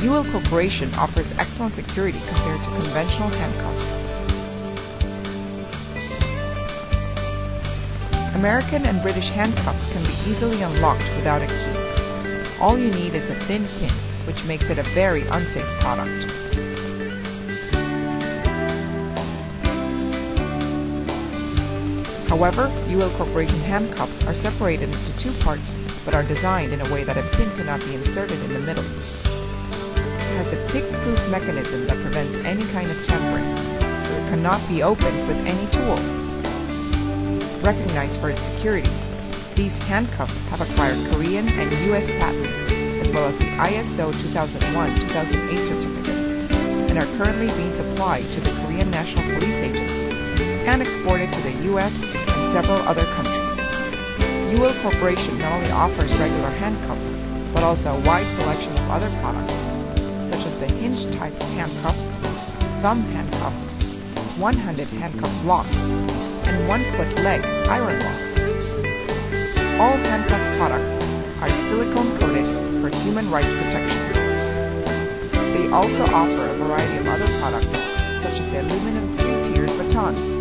Yuil Corporation offers excellent security compared to conventional handcuffs. American and British handcuffs can be easily unlocked without a key. All you need is a thin pin, which makes it a very unsafe product. However, Yuil Corporation handcuffs are separated into two parts but are designed in a way that a pin cannot be inserted in the middle. It has a pick-proof mechanism that prevents any kind of tampering, so it cannot be opened with any tool. Recognized for its security, these handcuffs have acquired Korean and US patents, as well as the ISO 2001-2008 certificate, and are currently being supplied to the Korean National Police Agency and exported to the US and several other countries. Yuil Corporation not only offers regular handcuffs, but also a wide selection of other products, such as the hinge-type handcuffs, thumb handcuffs, one-handed handcuffs locks, and one-foot leg iron locks. All handcuff products are silicone-coated for human rights protection. They also offer a variety of other products, such as the Aluminum Three-tiered Baton,